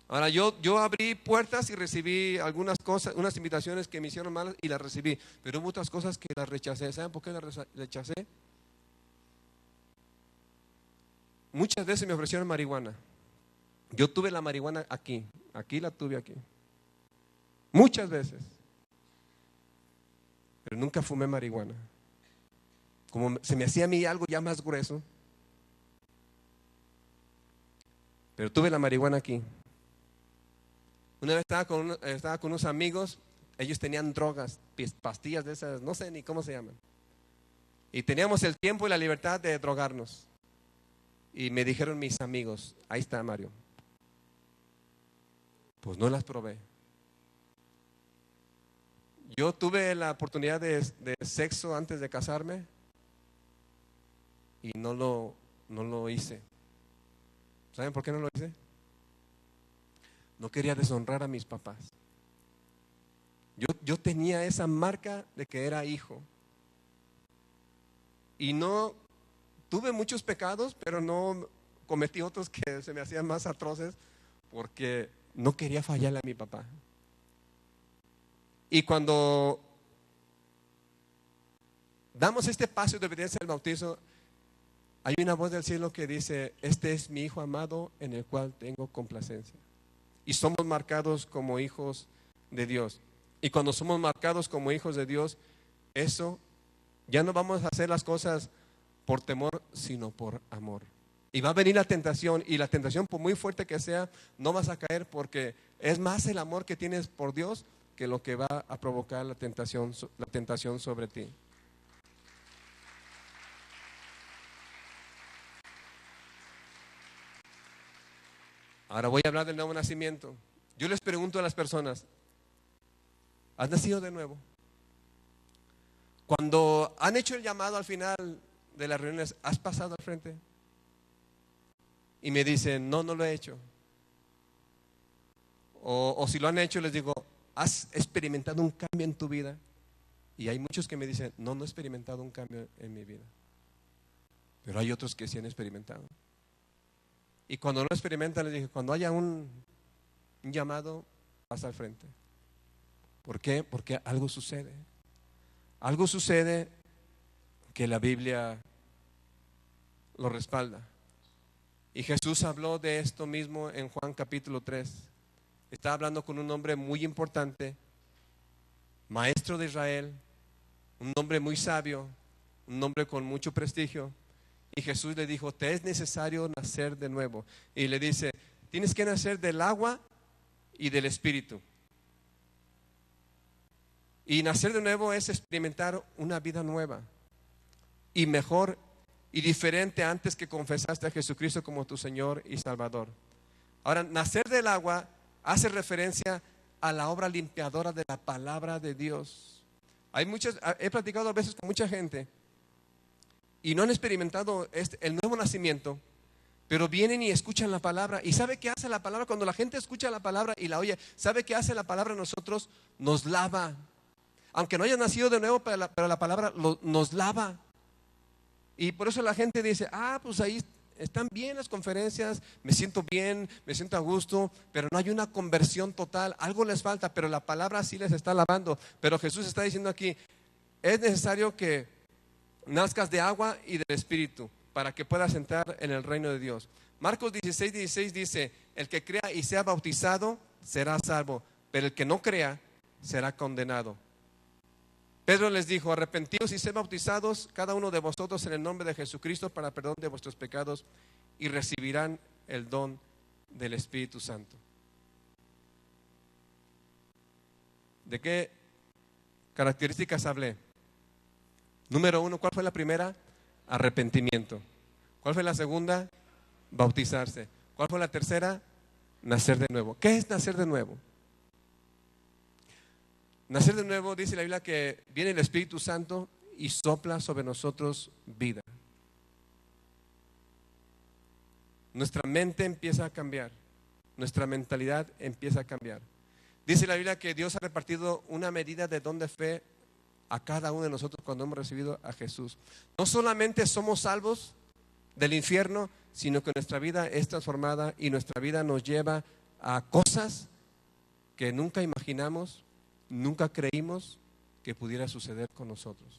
Ahora yo abrí puertas y recibí algunas cosas, unas invitaciones que me hicieron mal y las recibí, pero hubo otras cosas que las rechacé. ¿Saben por qué las rechacé? Muchas veces me ofrecieron marihuana. Yo tuve la marihuana aquí la tuve aquí. Muchas veces. Pero nunca fumé marihuana. Como se me hacía a mí algo ya más grueso. Pero tuve la marihuana aquí. Una vez estaba con unos amigos, ellos tenían drogas, pastillas de esas, no sé ni cómo se llaman. Y teníamos el tiempo y la libertad de drogarnos. Y me dijeron mis amigos: ahí está, Mario. Pues no las probé. Yo tuve la oportunidad de sexo antes de casarme y no lo hice. ¿Saben por qué no lo hice? No quería deshonrar a mis papás. Yo tenía esa marca de que era hijo. Y no tuve muchos pecados, pero no cometí otros que se me hacían más atroces porque no quería fallarle a mi papá. Y cuando damos este paso de obediencia al bautizo, hay una voz del cielo que dice: este es mi hijo amado en el cual tengo complacencia. Y somos marcados como hijos de Dios. Y cuando somos marcados como hijos de Dios, eso ya no vamos a hacer las cosas por temor, sino por amor. Y va a venir la tentación, y la tentación, por muy fuerte que sea, no vas a caer, porque es más el amor que tienes por Dios que lo que va a provocar la tentación sobre ti. Ahora voy a hablar del nuevo nacimiento. Yo les pregunto a las personas: ¿has nacido de nuevo? Cuando han hecho el llamado al final de las reuniones, ¿has pasado al frente? Y me dicen: no lo he hecho. O si lo han hecho, les digo: ¿has experimentado un cambio en tu vida? Y hay muchos que me dicen: no he experimentado un cambio en mi vida. Pero hay otros que sí han experimentado. Y cuando no experimentan, les dije: cuando haya un llamado, pasa al frente. ¿Por qué? Porque algo sucede. Algo sucede que la Biblia lo respalda. Y Jesús habló de esto mismo en Juan capítulo 3. Estaba hablando con un hombre muy importante, maestro de Israel, un hombre muy sabio, un hombre con mucho prestigio. Y Jesús le dijo: te es necesario nacer de nuevo. Y le dice: tienes que nacer del agua y del Espíritu. Y nacer de nuevo es experimentar una vida nueva y mejor y diferente antes que confesaste a Jesucristo como tu Señor y Salvador. Ahora, nacer del agua hace referencia a la obra limpiadora de la palabra de Dios. He platicado a veces con mucha gente y no han experimentado el nuevo nacimiento, pero vienen y escuchan la palabra. ¿Y sabe qué hace la palabra? Cuando la gente escucha la palabra y la oye, ¿sabe qué hace la palabra en nosotros? Nos lava. Aunque no haya nacido de nuevo, pero la palabra nos lava. Y por eso la gente dice: pues ahí están bien las conferencias, me siento bien, me siento a gusto, pero no hay una conversión total. Algo les falta, pero la palabra sí les está lavando. Pero Jesús está diciendo aquí: es necesario que nazcas de agua y del Espíritu para que puedas entrar en el reino de Dios. Marcos 16:16 dice: el que crea y sea bautizado será salvo, pero el que no crea será condenado. Pedro les dijo: arrepentíos y sed bautizados cada uno de vosotros en el nombre de Jesucristo para perdón de vuestros pecados, y recibirán el don del Espíritu Santo. ¿De qué características hablé? Número 1, ¿cuál fue la primera? Arrepentimiento. ¿Cuál fue la segunda? Bautizarse. ¿Cuál fue la tercera? Nacer de nuevo. ¿Qué es nacer de nuevo? Nacer de nuevo, dice la Biblia, que viene el Espíritu Santo y sopla sobre nosotros vida. Nuestra mente empieza a cambiar, nuestra mentalidad empieza a cambiar. Dice la Biblia que Dios ha repartido una medida de don de fe a cada uno de nosotros cuando hemos recibido a Jesús. No solamente somos salvos del infierno, sino que nuestra vida es transformada y nuestra vida nos lleva a cosas que nunca imaginamos, nunca creímos que pudiera suceder con nosotros.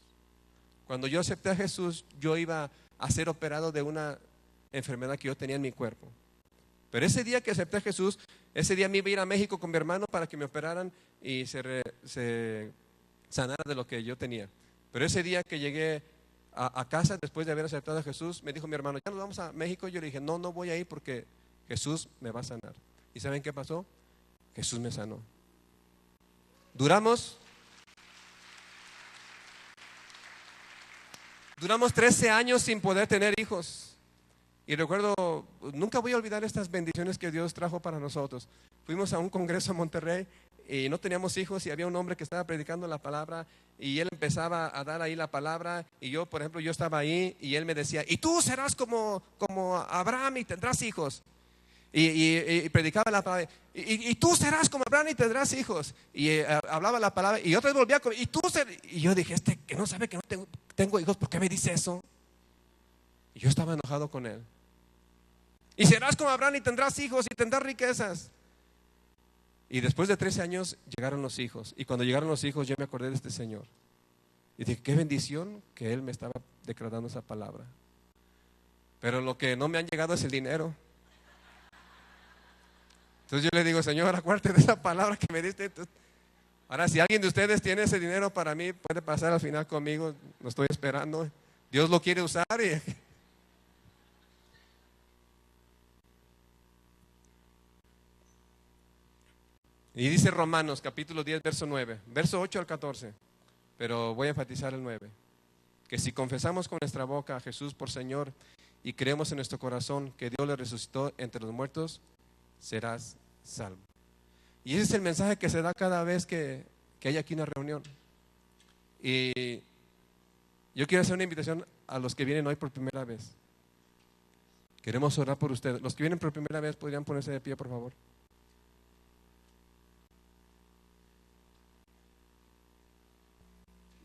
Cuando yo acepté a Jesús, yo iba a ser operado de una enfermedad que yo tenía en mi cuerpo. Pero ese día que acepté a Jesús, ese día me iba a ir a México con mi hermano para que me operaran y se sanara de lo que yo tenía. Pero ese día que llegué a casa, después de haber aceptado a Jesús, me dijo mi hermano, ¿ya nos vamos a México? Yo le dije, no voy a ir porque Jesús me va a sanar. ¿Y saben qué pasó? Jesús me sanó. Duramos 13 años sin poder tener hijos. Y recuerdo, nunca voy a olvidar estas bendiciones que Dios trajo para nosotros. Fuimos a un congreso en Monterrey y no teníamos hijos y había un hombre que estaba predicando la palabra y él empezaba a dar ahí la palabra y yo, por ejemplo, yo estaba ahí y él me decía, y tú serás como Abraham y tendrás hijos. Y predicaba la palabra, y tú serás como Abraham y tendrás hijos. Y hablaba la palabra y otra vez volvía y yo dije, que no sabe que no tengo hijos, ¿por qué me dice eso? Y yo estaba enojado con él. Y serás como Abraham y tendrás hijos y tendrás riquezas. Y después de 13 años llegaron los hijos. Y cuando llegaron los hijos yo me acordé de este señor. Y dije, qué bendición que él me estaba declarando esa palabra. Pero lo que no me han llegado es el dinero. Entonces yo le digo, Señor, acuérdate de esa palabra que me diste. Ahora, si alguien de ustedes tiene ese dinero para mí, puede pasar al final conmigo. Lo estoy esperando. Dios lo quiere usar y dice Romanos capítulo 10 verso 9, verso 8 al 14, pero voy a enfatizar el 9, que si confesamos con nuestra boca a Jesús por Señor y creemos en nuestro corazón que Dios le resucitó entre los muertos, serás salvo. Y ese es el mensaje que se da cada vez que hay aquí una reunión. Y yo quiero hacer una invitación a los que vienen hoy por primera vez. Queremos orar por ustedes. Los que vienen por primera vez, ¿podrían ponerse de pie, por favor?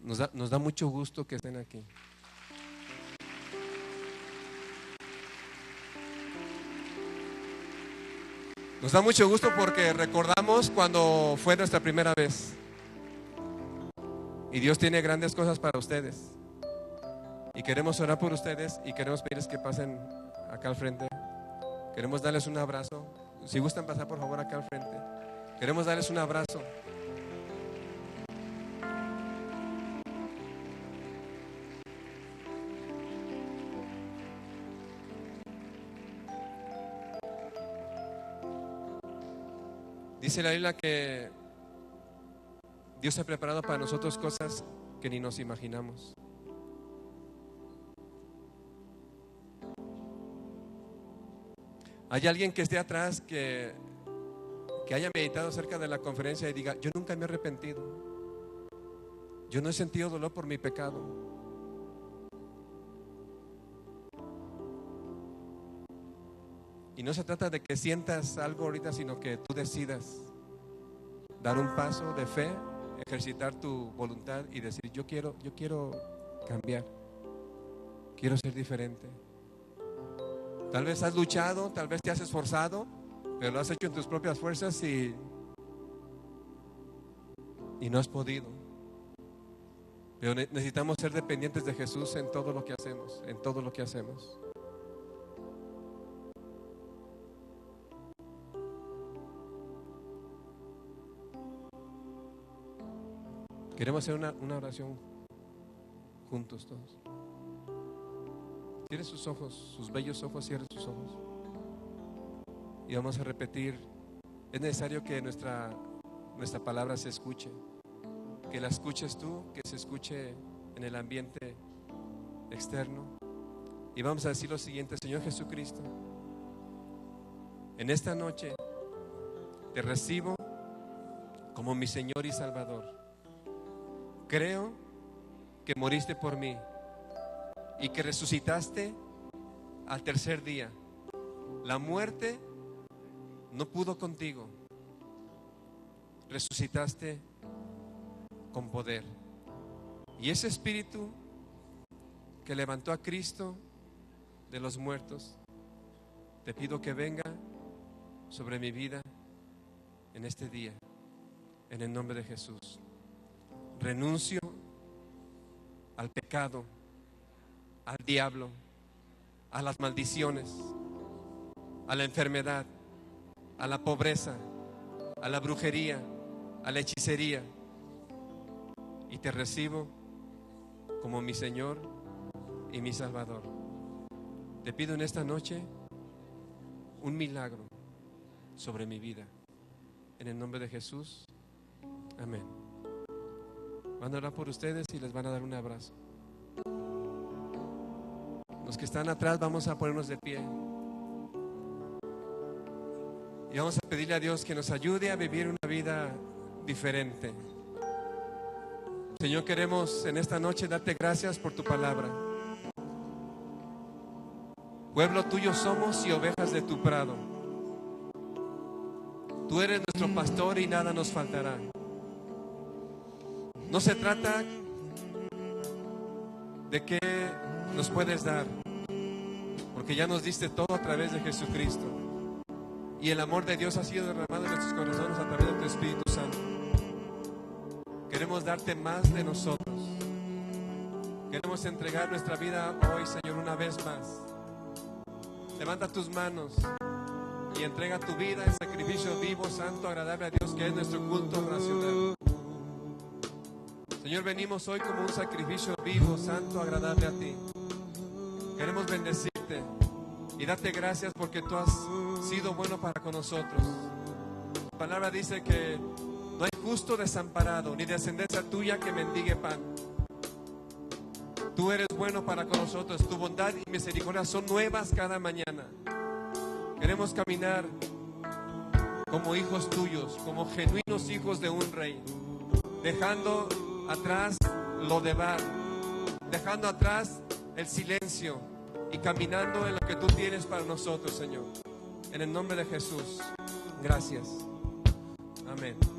Nos da mucho gusto que estén aquí. Nos da mucho gusto porque recordamos cuando fue nuestra primera vez. Y Dios tiene grandes cosas para ustedes. Y queremos orar por ustedes y queremos pedirles que pasen acá al frente. Queremos darles un abrazo. Si gustan pasar por favor acá al frente. Queremos darles un abrazo. Dice la Biblia que Dios ha preparado para nosotros cosas que ni nos imaginamos. ¿Hay alguien que esté atrás que haya meditado acerca de la conferencia y diga, yo nunca me he arrepentido? Yo no he sentido dolor por mi pecado. Y no se trata de que sientas algo ahorita, sino que tú decidas dar un paso de fe, ejercitar tu voluntad y decir, yo quiero cambiar, quiero ser diferente. Tal vez has luchado, tal vez te has esforzado, pero lo has hecho en tus propias fuerzas y no has podido. Pero necesitamos ser dependientes de Jesús en todo lo que hacemos, en todo lo que hacemos. Queremos hacer una oración juntos todos. Cierre sus ojos, sus bellos ojos, cierre sus ojos. Y vamos a repetir. Es necesario que nuestra palabra se escuche. Que la escuches tú, que se escuche en el ambiente externo. Y vamos a decir lo siguiente: Señor Jesucristo, en esta noche te recibo como mi Señor y Salvador. creo que moriste por mí y que resucitaste al tercer día. La muerte no pudo contigo. Resucitaste con poder. Y ese espíritu que levantó a Cristo de los muertos, te pido que venga sobre mi vida en este día, en el nombre de Jesús. Renuncio al pecado, al diablo, a las maldiciones, a la enfermedad, a la pobreza, a la brujería, a la hechicería, y te recibo como mi Señor y mi Salvador. Te pido en esta noche un milagro sobre mi vida, en el nombre de Jesús. Amén. Van a orar por ustedes y les van a dar un abrazo. Los que están atrás vamos a ponernos de pie y vamos a pedirle a Dios que nos ayude a vivir una vida diferente. Señor, queremos en esta noche darte gracias por tu palabra. Pueblo tuyo somos y ovejas de tu prado. Tú eres nuestro pastor y nada nos faltará. No se trata de qué nos puedes dar, porque ya nos diste todo a través de Jesucristo. Y el amor de Dios ha sido derramado en nuestros corazones a través de tu Espíritu Santo. Queremos darte más de nosotros. Queremos entregar nuestra vida hoy, Señor, una vez más. Levanta tus manos y entrega tu vida en sacrificio vivo, santo, agradable a Dios, que es nuestro culto racional. Señor, venimos hoy como un sacrificio vivo, santo, agradable a ti. Queremos bendecirte y darte gracias porque tú has sido bueno para con nosotros. Tu palabra dice que no hay justo desamparado, ni descendencia tuya que mendigue pan. Tú eres bueno para con nosotros. Tu bondad y misericordia son nuevas cada mañana. Queremos caminar como hijos tuyos, como genuinos hijos de un rey, dejando atrás lo de bar, dejando atrás el silencio y caminando en lo que tú tienes para nosotros, Señor. En el nombre de Jesús, gracias. Amén.